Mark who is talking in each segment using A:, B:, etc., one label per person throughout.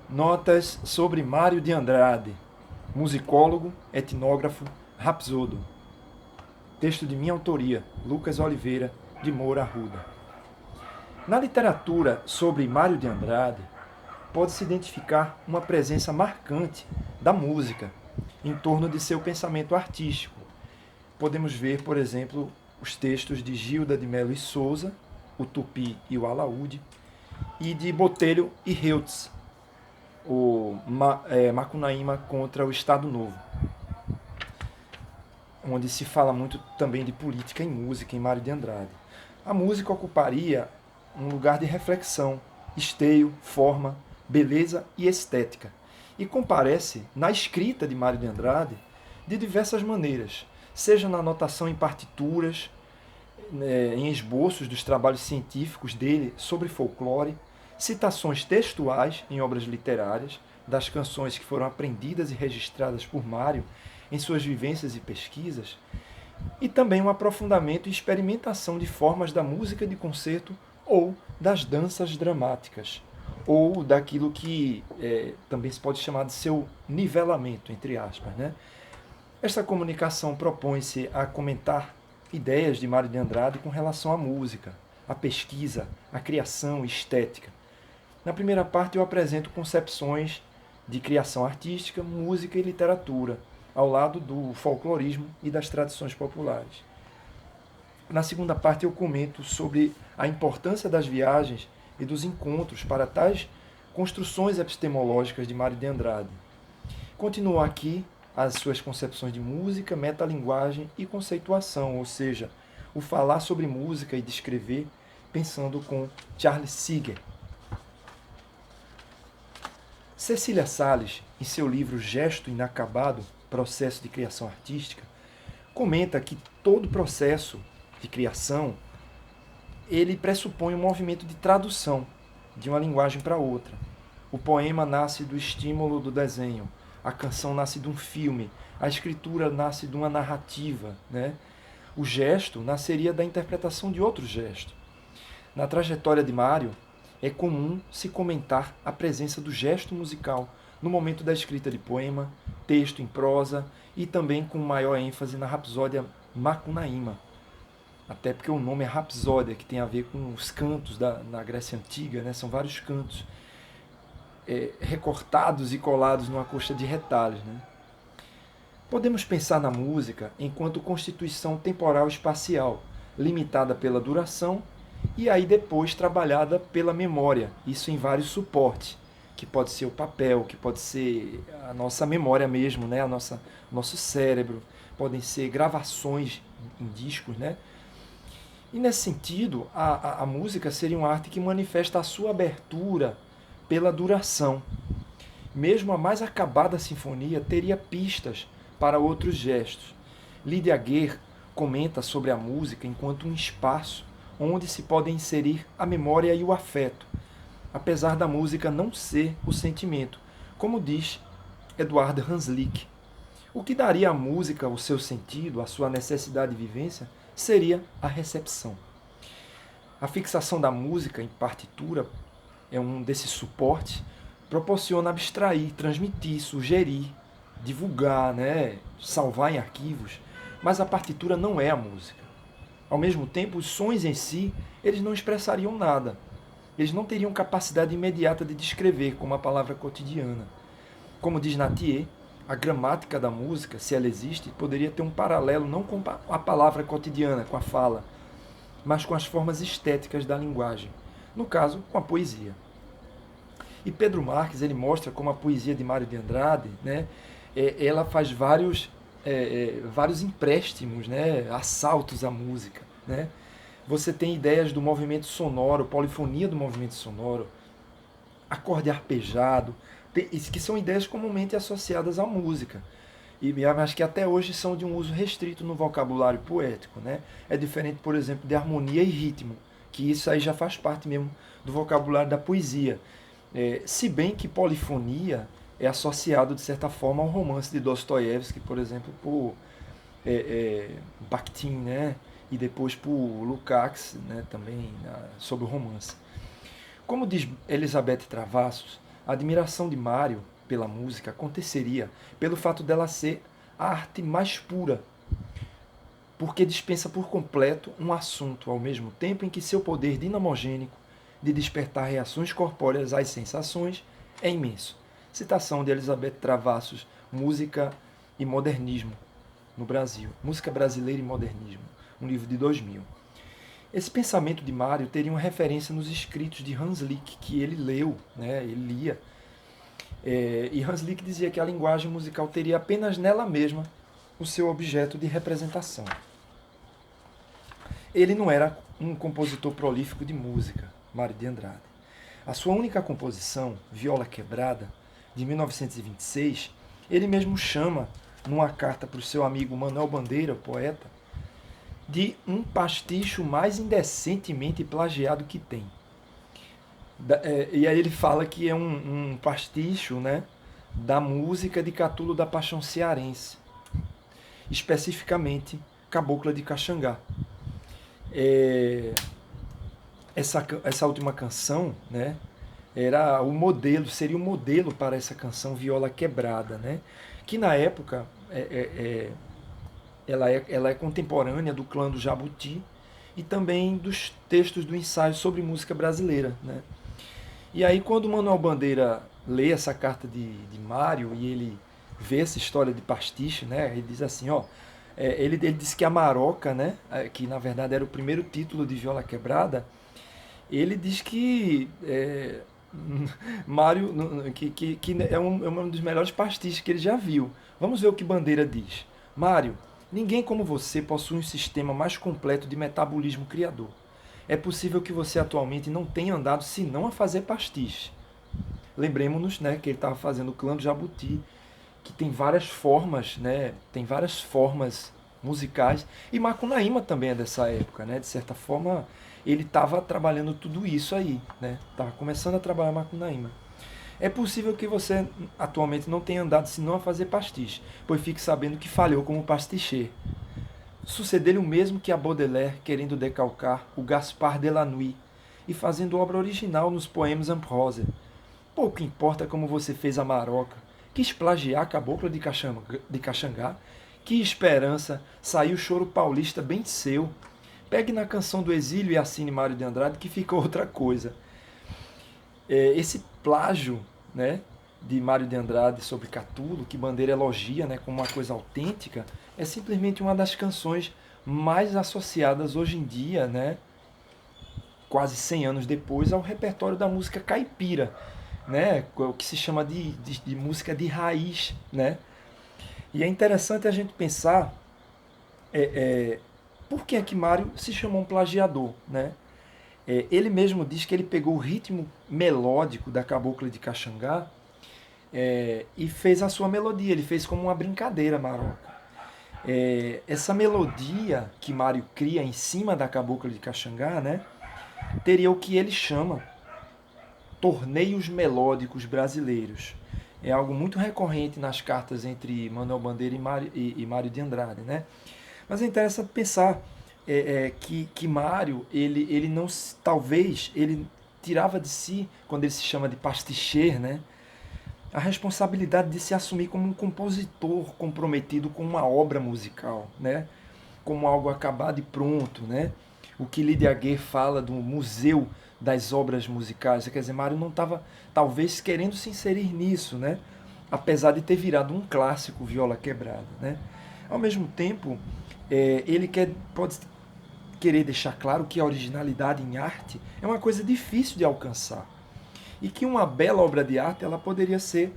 A: Notas sobre Mário de Andrade, musicólogo, etnógrafo, rapsodo. Texto de minha autoria, Lucas Oliveira, de Moura Arruda. Na literatura sobre Mário de Andrade, pode-se identificar uma presença marcante da música em torno de seu pensamento artístico. Podemos ver, por exemplo, os textos de Gilda de Melo e Souza, o Tupi e o Alaúde, e de Botelho e Reutz, o Macunaíma contra o Estado Novo, onde se fala muito também de política em música, em Mário de Andrade. A música ocuparia um lugar de reflexão, esteio, forma, beleza e estética, e comparece na escrita de Mário de Andrade de diversas maneiras, seja na anotação em partituras, em esboços dos trabalhos científicos dele sobre folclore, citações textuais em obras literárias, das canções que foram aprendidas e registradas por Mário em suas vivências e pesquisas, e também um aprofundamento e experimentação de formas da música de concerto ou das danças dramáticas, ou daquilo que também se pode chamar de seu nivelamento, entre aspas. Né? Esta comunicação propõe-se a comentar ideias de Mário de Andrade com relação à música, à pesquisa, à criação estética. Na primeira parte eu apresento concepções de criação artística, música e literatura, ao lado do folclorismo e das tradições populares. Na segunda parte eu comento sobre a importância das viagens e dos encontros para tais construções epistemológicas de Mário de Andrade. Continuo aqui as suas concepções de música, metalinguagem e conceituação, ou seja, o falar sobre música e descrever pensando com Charles Seeger. Cecília Salles, em seu livro Gesto Inacabado, Processo de Criação Artística, comenta que todo processo de criação ele pressupõe um movimento de tradução de uma linguagem para outra. O poema nasce do estímulo do desenho, a canção nasce de um filme, a escritura nasce de uma narrativa, né? O gesto nasceria da interpretação de outro gesto. Na trajetória de Mário, é comum se comentar a presença do gesto musical no momento da escrita de poema, texto em prosa e também com maior ênfase na rapsódia Macunaíma. Até porque o nome é rapsódia, que tem a ver com os cantos na Grécia Antiga, né? São vários cantos recortados e colados numa coxa de retalhos. Né? Podemos pensar na música enquanto constituição temporal espacial, limitada pela duração e aí depois trabalhada pela memória, isso em vários suportes, que pode ser o papel, que pode ser a nossa memória mesmo, né? Nosso cérebro, podem ser gravações em discos, né? E nesse sentido, a música seria uma arte que manifesta a sua abertura pela duração. Mesmo a mais acabada sinfonia teria pistas para outros gestos. Lydia Gare comenta sobre a música enquanto um espaço onde se podem inserir a memória e o afeto, apesar da música não ser o sentimento, como diz Eduard Hanslick. O que daria à música o seu sentido, a sua necessidade de vivência, seria a recepção. A fixação da música em partitura é um desses suportes, proporciona abstrair, transmitir, sugerir, divulgar, né, salvar em arquivos, mas a partitura não é a música. Ao mesmo tempo, os sons em si, eles não expressariam nada. Eles não teriam capacidade imediata de descrever como a palavra cotidiana. Como diz Nattier, a gramática da música, se ela existe, poderia ter um paralelo não com a palavra cotidiana, com a fala, mas com as formas estéticas da linguagem. No caso, com a poesia. E Pedro Marques ele mostra como a poesia de Mário de Andrade, né, ela faz vários empréstimos, né, assaltos à música. Né? Você tem ideias do movimento sonoro, polifonia do movimento sonoro, acorde arpejado, que são ideias comumente associadas à música, mas que até hoje são de um uso restrito no vocabulário poético. Né? É diferente, por exemplo, de harmonia e ritmo, que isso aí já faz parte mesmo do vocabulário da poesia. Se bem que polifonia é associado, de certa forma, ao romance de Dostoiévski, por exemplo, por Bakhtin, né? E depois por Lukács, né? Também sobre o romance. Como diz Elizabeth Travassos, A admiração de Mário pela música aconteceria pelo fato dela ser a arte mais pura, porque dispensa por completo um assunto, ao mesmo tempo em que seu poder dinamogênico de despertar reações corpóreas às sensações é imenso. Citação de Elizabeth Travassos, Música e Modernismo no Brasil. Música Brasileira e Modernismo, um livro de 2000. Esse pensamento de Mário teria uma referência nos escritos de Hans Lick, que ele leu, né, ele lia. E Hans Lick dizia que a linguagem musical teria apenas nela mesma o seu objeto de representação. Ele não era um compositor prolífico de música, Mário de Andrade. A sua única composição, Viola Quebrada, de 1926, ele mesmo chama, numa carta para o seu amigo Manuel Bandeira, o poeta, de um pasticho mais indecentemente plagiado que tem. E aí ele fala que é um pasticho, né, da música de Catulo da Paixão Cearense, especificamente Cabocla de Caxangá. Essa última canção, né, era o modelo, seria o modelo para essa canção Viola Quebrada, né, que na época ela é contemporânea do Clã do Jabuti e também dos textos do ensaio sobre música brasileira, né. E aí quando Manuel Bandeira lê essa carta de Mário e ele vê essa história de pastiche, né, ele diz assim, ó, ele diz que a Maroca, né, que na verdade era o primeiro título de Viola Quebrada, ele diz que Mário que é um dos melhores pastiches que ele já viu. Vamos ver o que Bandeira diz. Mário, ninguém como você possui um sistema mais completo de metabolismo criador. É possível que você atualmente não tenha andado senão a fazer pastiche. Lembremos-nos, né, que ele estava fazendo o Clã do Jabuti, que tem várias formas, né, tem várias formas musicais, e Macunaíma também é dessa época, né, de certa forma ele estava trabalhando tudo isso aí, né, estava começando a trabalhar Macunaíma. É possível que você atualmente não tenha andado senão a fazer pastiche, pois fique sabendo que falhou como pasticheiro. Sucedeu-lhe o mesmo que a Baudelaire, querendo decalcar o Gaspard de la Nuit e fazendo obra original nos poemas en prose. Pouco importa como você fez a Maroca, quis plagiar a Cabocla de Caxangá, que esperança, saiu o choro paulista bem seu. Pegue na canção do exílio e assine Mário de Andrade que fica outra coisa. Esse plágio, né, de Mário de Andrade sobre Catulo, que Bandeira elogia, né, como uma coisa autêntica, é simplesmente uma das canções mais associadas hoje em dia, né, quase 100 anos depois, ao repertório da música caipira, né, o que se chama de música de raiz, né. E é interessante a gente pensar por que é que Mário se chamou um plagiador, né. Ele mesmo diz que ele pegou o ritmo melódico da Cabocla de Caxangá e fez a sua melodia, ele fez como uma brincadeira, Maroca. Essa melodia que Mário cria em cima da Cabocla de Caxangá, né, teria o que ele chama torneios melódicos brasileiros. É algo muito recorrente nas cartas entre Manuel Bandeira e Mário de Andrade, né? Mas é interessante pensar que Mário, ele não, talvez, ele tirava de si, quando ele se chama de pasticheiro, né, a responsabilidade de se assumir como um compositor comprometido com uma obra musical, né, como algo acabado e pronto, né, o que Lydia Gay fala do museu das obras musicais, quer dizer, Mário não estava, talvez, querendo se inserir nisso, né, apesar de ter virado um clássico Viola Quebrada, né. Ao mesmo tempo, ele pode querer deixar claro que a originalidade em arte é uma coisa difícil de alcançar e que uma bela obra de arte ela poderia ser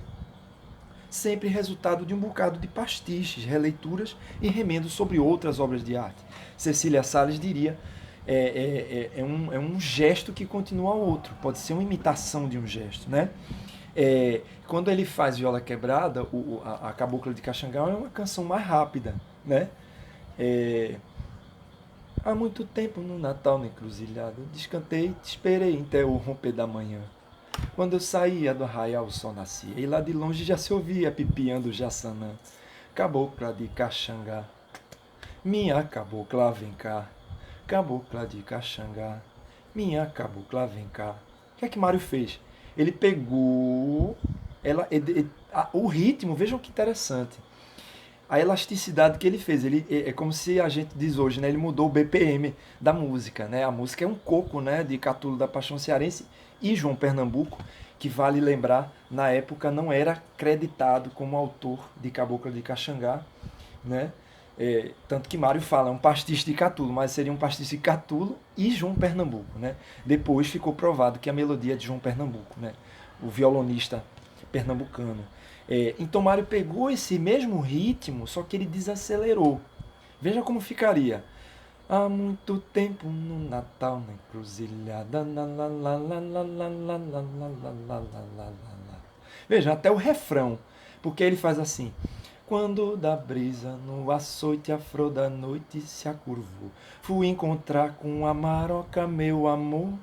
A: sempre resultado de um bocado de pastiches, releituras e remendos sobre outras obras de arte. Cecília Salles diria é um gesto que continua ao outro, pode ser uma imitação de um gesto, né? Quando ele faz Viola Quebrada, a Cabocla de Caxangá é uma canção mais rápida, né? Há muito tempo no Natal na encruzilhada, descantei, te esperei até o romper da manhã. Quando eu saía do arraial o sol nascia, e lá de longe já se ouvia pipiando Jaçanã. Cabocla de Caxangá, minha cabocla vem cá. Cabocla de Caxangá, minha cabocla vem cá. O que é que Mário fez? Ele pegou o ritmo, vejam que interessante. A elasticidade que ele fez, ele é como se a gente diz hoje, né? Ele mudou o BPM da música, né? A música é um coco, né? De Catulo da Paixão Cearense e João Pernambuco, que vale lembrar, na época não era creditado como autor de Cabocla de Caxangá, né? Tanto que Mário fala, é um pastiche de Catulo, mas seria um pastiche de Catulo e João Pernambuco, né? Depois ficou provado que a melodia é de João Pernambuco, né? O violonista pernambucano. Então Mário pegou esse mesmo ritmo, só que ele desacelerou. Veja como ficaria. Há muito tempo no Natal, na encruzilhada. Veja, até o refrão. Porque ele faz assim. Quando da brisa no açoite a flor da noite se acurvou, fui encontrar com a maroca meu amor.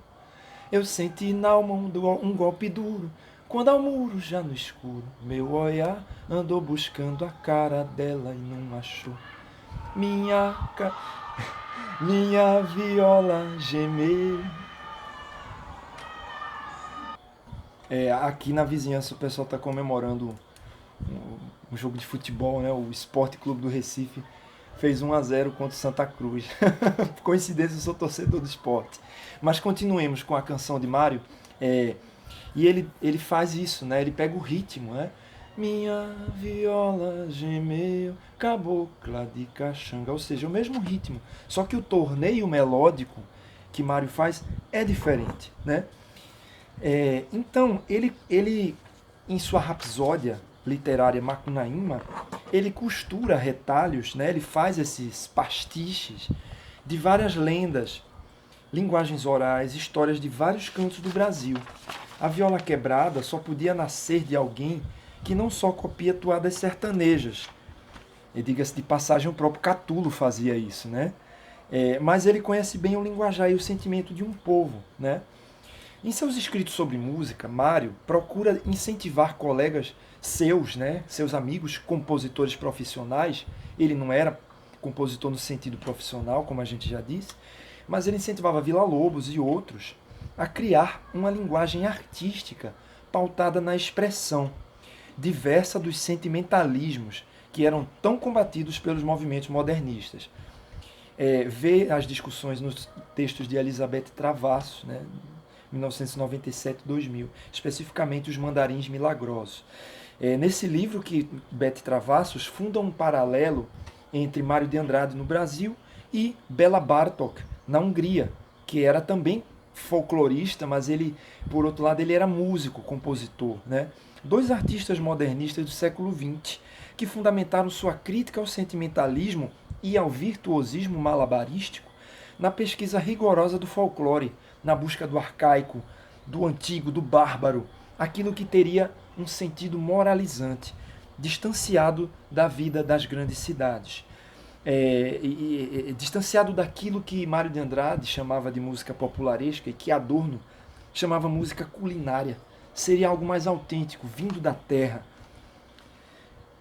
A: Eu senti na alma um golpe duro, quando ao muro já no escuro, meu olhar andou buscando a cara dela e não achou. Minha viola gemeu. Aqui na vizinhança o pessoal está comemorando um jogo de futebol, né? O Esporte Clube do Recife fez 1-0 contra o Santa Cruz. Coincidência, eu sou torcedor do esporte. Mas continuemos com a canção de Mário. E ele faz isso, né? Ele pega o ritmo, né? Minha viola gemeu, cabocla de caxanga. Ou seja, o mesmo ritmo. Só que o torneio melódico que Mário faz é diferente, né? Então, ele, em sua rapsódia literária Macunaíma, ele costura retalhos, né? Ele faz esses pastiches de várias lendas, linguagens orais, histórias de vários cantos do Brasil. A viola quebrada só podia nascer de alguém que não só copia toadas sertanejas. E diga-se de passagem, o próprio Catulo fazia isso, né? Mas ele conhece bem o linguajar e o sentimento de um povo, né? Em seus escritos sobre música, Mário procura incentivar colegas seus, né, seus amigos, compositores profissionais. Ele não era compositor no sentido profissional, como a gente já disse, mas ele incentivava Villa-Lobos e outros a criar uma linguagem artística pautada na expressão, diversa dos sentimentalismos que eram tão combatidos pelos movimentos modernistas. Vê as discussões nos textos de Elizabeth Travassos, né, 1997-2000, especificamente Os Mandarins Milagrosos. Nesse livro que Beth Travassos funda um paralelo entre Mário de Andrade no Brasil e Béla Bartók na Hungria, que era também folclorista, mas ele, por outro lado, ele era músico, compositor, né? Dois artistas modernistas do século XX que fundamentaram sua crítica ao sentimentalismo e ao virtuosismo malabarístico na pesquisa rigorosa do folclore, na busca do arcaico, do antigo, do bárbaro, aquilo que teria um sentido moralizante, distanciado da vida das grandes cidades. Distanciado daquilo que Mário de Andrade chamava de música popularesca e que Adorno chamava música culinária. Seria algo mais autêntico, vindo da terra.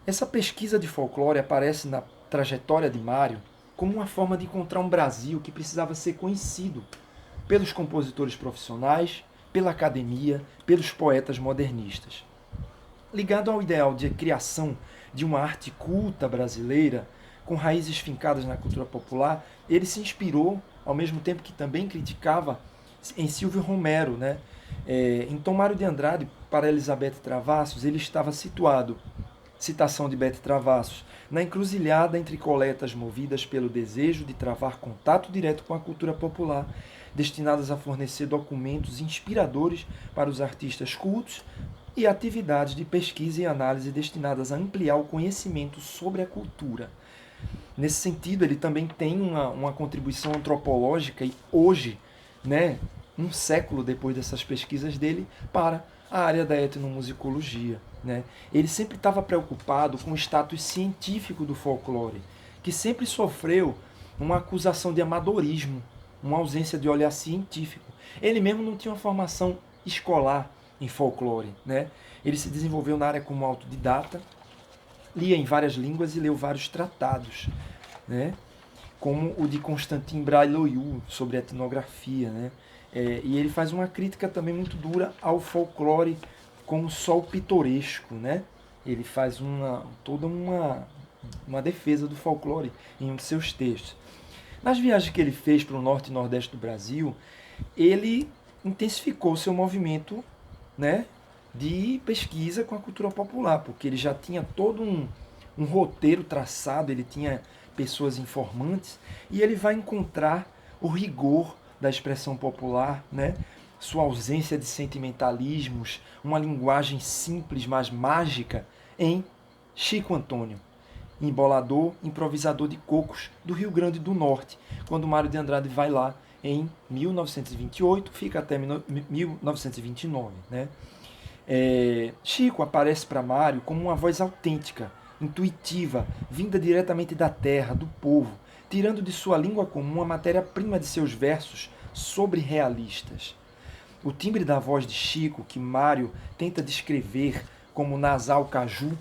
A: Essa pesquisa de folclore aparece na trajetória de Mário como uma forma de encontrar um Brasil que precisava ser conhecido pelos compositores profissionais, pela academia, pelos poetas modernistas. Ligado ao ideal de criação de uma arte culta brasileira, com raízes fincadas na cultura popular, ele se inspirou, ao mesmo tempo que também criticava, em Silvio Romero, né? Então, Mário de Andrade, para Elizabeth Travassos, ele estava situado, citação de Beth Travassos, na encruzilhada entre coletas movidas pelo desejo de travar contato direto com a cultura popular, destinadas a fornecer documentos inspiradores para os artistas cultos, e atividades de pesquisa e análise destinadas a ampliar o conhecimento sobre a cultura. Nesse sentido, ele também tem uma contribuição antropológica e hoje, né, um século depois dessas pesquisas dele, para a área da etnomusicologia, né? Ele sempre estava preocupado com o status científico do folclore, que sempre sofreu uma acusação de amadorismo, uma ausência de olhar científico. Ele mesmo não tinha uma formação escolar em folclore, né? Ele se desenvolveu na área como autodidata, lia em várias línguas e leu vários tratados, né? Como o de Constantin Brailoiu sobre etnografia, né? E ele faz uma crítica também muito dura ao folclore como só o pitoresco, né? Ele faz toda uma defesa do folclore em um de seus textos. Nas viagens que ele fez para o norte e nordeste do Brasil, ele intensificou seu movimento, né, de pesquisa com a cultura popular, porque ele já tinha todo um roteiro traçado, ele tinha pessoas informantes, e ele vai encontrar o rigor da expressão popular, né, sua ausência de sentimentalismos, uma linguagem simples, mas mágica, em Chico Antônio, embolador, improvisador de cocos do Rio Grande do Norte, quando Mário de Andrade vai lá em 1928, fica até 1929. Né? Chico aparece para Mário como uma voz autêntica, intuitiva, vinda diretamente da terra, do povo, tirando de sua língua comum a matéria-prima de seus versos sobre-realistas. O timbre da voz de Chico, que Mário tenta descrever como nasal caju,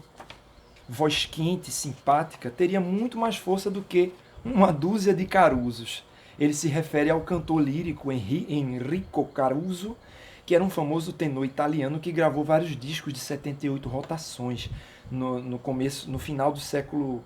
A: voz quente, simpática, teria muito mais força do que uma dúzia de Caruzos. Ele se refere ao cantor lírico Enrico Caruso, que era um famoso tenor italiano que gravou vários discos de 78 rotações no final do século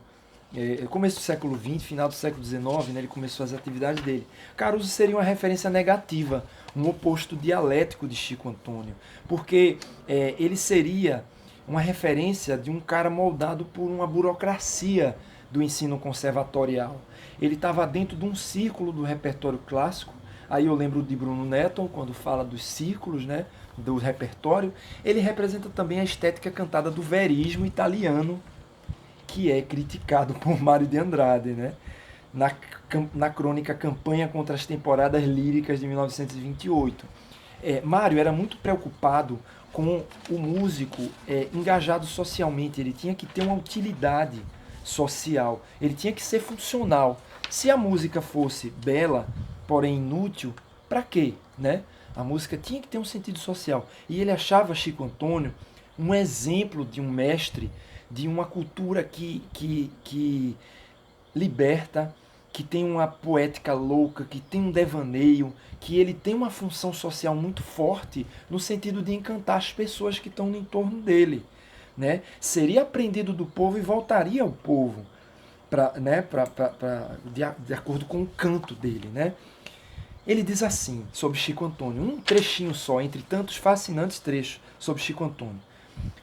A: começo do século XX, final do século XIX, né, ele começou as atividades dele. Caruso seria uma referência negativa, um oposto dialético de Chico Antônio, porque ele seria uma referência de um cara moldado por uma burocracia do ensino conservatorial. Ele estava dentro de um círculo do repertório clássico. Aí eu lembro de Bruno Netton, quando fala dos círculos, né, do repertório. Ele representa também a estética cantada do verismo italiano, que é criticado por Mário de Andrade, né, na crônica Campanha contra as Temporadas Líricas de 1928. Mário era muito preocupado com o músico engajado socialmente, ele tinha que ter uma utilidade social, ele tinha que ser funcional. Se a música fosse bela, porém inútil, para quê? Né? A música tinha que ter um sentido social. E ele achava Chico Antônio um exemplo de um mestre, de uma cultura que liberta, que tem uma poética louca, que tem um devaneio, que ele tem uma função social muito forte no sentido de encantar as pessoas que estão no entorno dele. Né? Seria aprendido do povo e voltaria ao povo, de acordo com o canto dele. Né? Ele diz assim sobre Chico Antônio, um trechinho só, entre tantos fascinantes trechos sobre Chico Antônio.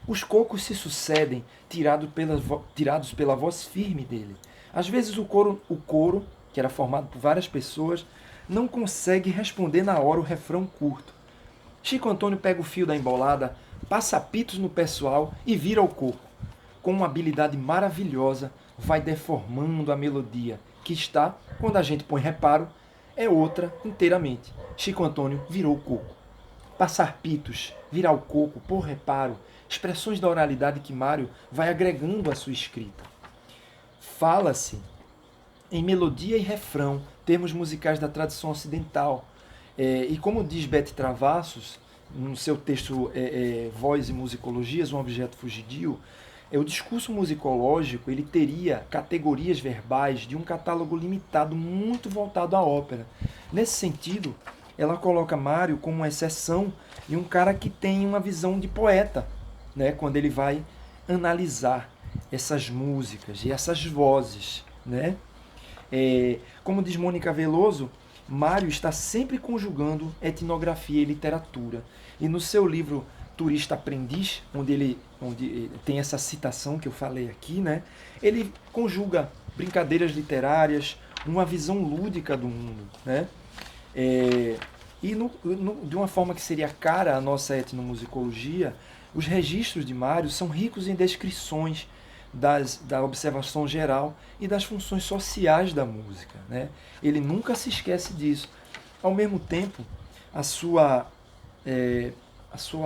A: Os cocos se sucedem, tirados pela voz firme dele. Às vezes o coro, que era formado por várias pessoas, não consegue responder na hora o refrão curto. Chico Antônio pega o fio da embolada, passa pitos no pessoal e vira o coco. Com uma habilidade maravilhosa, vai deformando a melodia, que está, quando a gente põe reparo, é outra inteiramente. Chico Antônio virou o coco. Passar pitos, virar o coco, por reparo, expressões da oralidade que Mário vai agregando à sua escrita. Fala-se em melodia e refrão, termos musicais da tradição ocidental. E como diz Bete Travassos, no seu texto Voz e Musicologias, um objeto fugidio, o discurso musicológico ele teria categorias verbais de um catálogo limitado, muito voltado à ópera. Nesse sentido, ela coloca Mário como uma exceção e um cara que tem uma visão de poeta, né, quando ele vai analisar essas músicas e essas vozes. Né? Como diz Mônica Veloso, Mário está sempre conjugando etnografia e literatura. E no seu livro Turista Aprendiz, onde tem essa citação que eu falei aqui, né, ele conjuga brincadeiras literárias, uma visão lúdica do mundo. Né? De uma forma que seria cara à nossa etnomusicologia, os registros de Mário são ricos em descrições da observação geral e das funções sociais da música. Né? Ele nunca se esquece disso. Ao mesmo tempo, a sua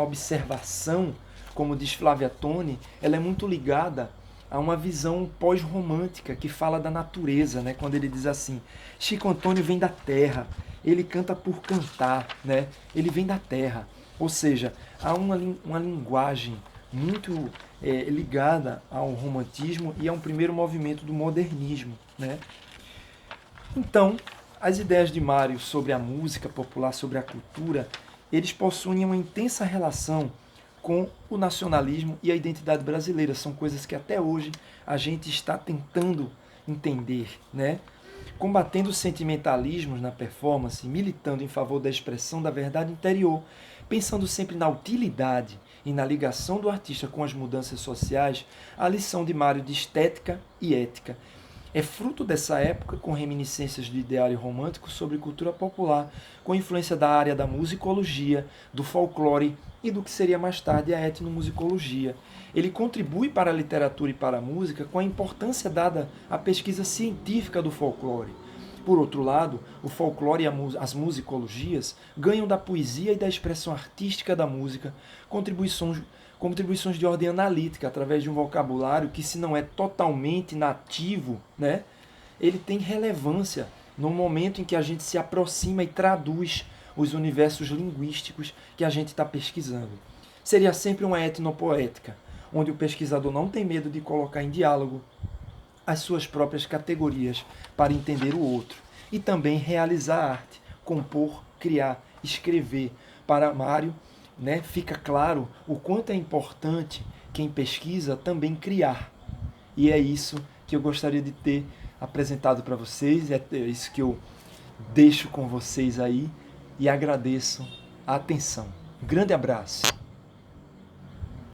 A: observação, como diz Flávia Toni, ela é muito ligada a uma visão pós-romântica que fala da natureza, né? Quando ele diz assim, Chico Antônio vem da terra, ele canta por cantar, né? Ele vem da terra. Ou seja, há uma linguagem muito ligada ao romantismo e a um primeiro movimento do modernismo. Né? Então, As ideias de Mário sobre a música popular, sobre a cultura, eles possuem uma intensa relação com o nacionalismo e a identidade brasileira. São coisas que até hoje a gente está tentando entender, né? Combatendo os sentimentalismos na performance, militando em favor da expressão da verdade interior, pensando sempre na utilidade e na ligação do artista com as mudanças sociais, a lição de Mário de estética e ética é fruto dessa época, com reminiscências de ideário romântico sobre cultura popular, com influência da área da musicologia, do folclore e do que seria mais tarde a etnomusicologia. Ele contribui para a literatura e para a música com a importância dada à pesquisa científica do folclore. Por outro lado, o folclore e as musicologias ganham da poesia e da expressão artística da música contribuições de ordem analítica, através de um vocabulário que, se não é totalmente nativo, né, ele tem relevância no momento em que a gente se aproxima e traduz os universos linguísticos que a gente está pesquisando. Seria sempre uma etnopoética, onde o pesquisador não tem medo de colocar em diálogo as suas próprias categorias para entender o outro e também realizar arte, compor, criar, escrever. Para Mário, né, fica claro o quanto é importante quem pesquisa também criar. E é isso que eu gostaria de ter apresentado para vocês, é isso que eu deixo com vocês aí e agradeço a atenção. Um grande abraço.